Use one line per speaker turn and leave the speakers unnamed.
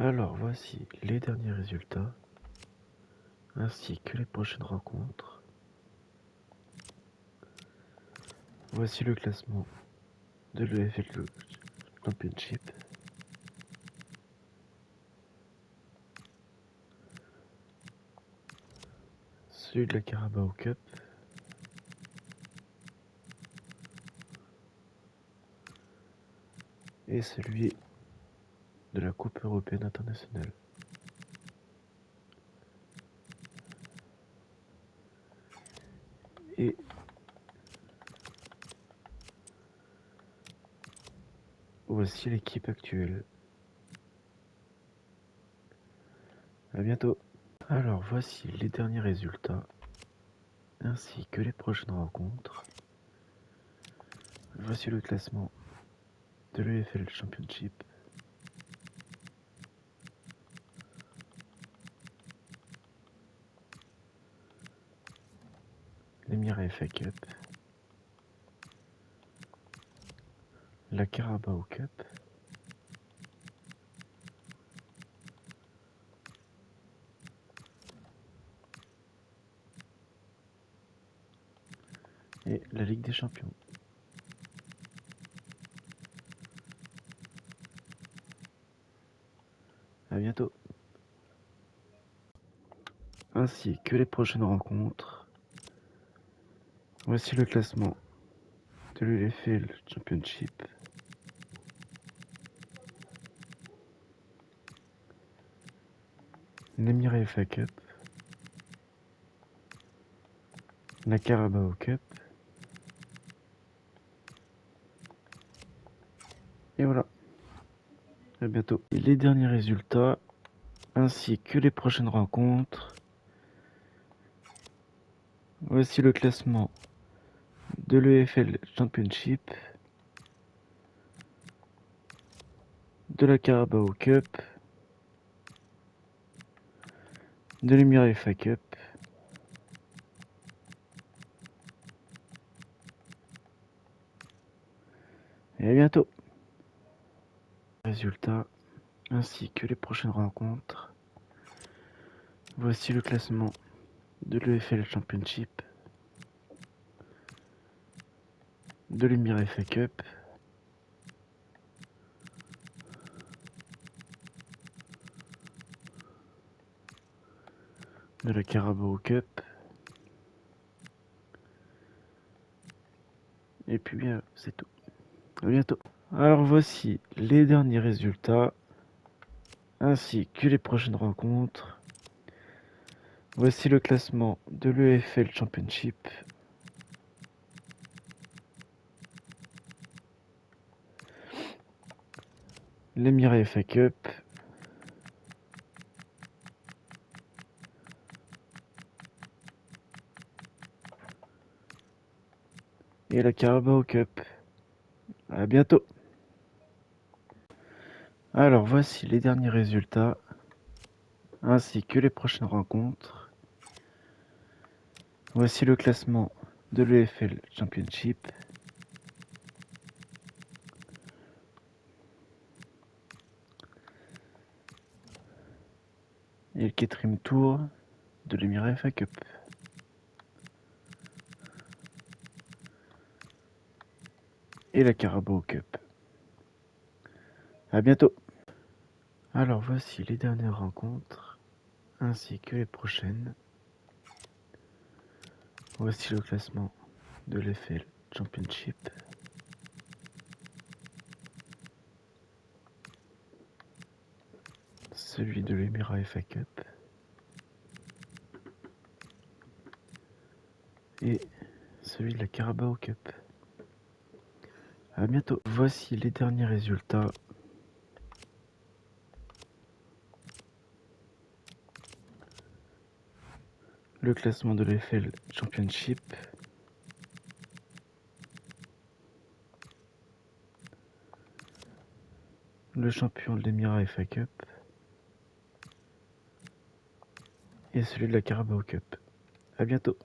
Alors voici les derniers résultats, ainsi que les prochaines rencontres. Voici le classement de l'EFL Championship. Celui de la Carabao Cup. Et celui de la Coupe européenne internationale. Et voici l'équipe actuelle. À bientôt. Alors voici les derniers résultats, ainsi que les prochaines rencontres. Voici le classement de l'EFL Championship. L'Emirates FA Cup. La Carabao Cup. Et la Ligue des Champions. À bientôt. Ainsi que les prochaines rencontres. Voici le classement de l'UEFL Championship. L'Emirates FA Cup. La Carabao Cup. Et voilà. À bientôt. Et les derniers résultats, ainsi que les prochaines rencontres. Voici le classement de l'EFL Championship, de la Carabao Cup, de l'Emirates FA Cup, et à bientôt. Résultats, ainsi que les prochaines rencontres. Voici le classement de l'EFL Championship, de l'Emirates FA Cup, de la Carabao Cup, et puis bien, c'est tout. À bientôt. Alors voici les derniers résultats, ainsi que les prochaines rencontres. Voici le classement de l'EFL Championship, l'Emirates FA Cup, et la Carabao Cup. À bientôt. Alors voici les derniers résultats, ainsi que les prochaines rencontres. Voici le classement de l'EFL Championship. Et le quatrième tour de l'Emirates FA Cup. Et la Carabao Cup. À bientôt. Alors voici les dernières rencontres, ainsi que les prochaines. Voici le classement de l'EFL Championship. Celui de l'Emirates FA Cup. Et celui de la Carabao Cup. À bientôt. Voici les derniers résultats. Le classement de l'EFL Championship. Le champion de l'Emirates FA Cup. Et celui de la Carabao Cup. À bientôt.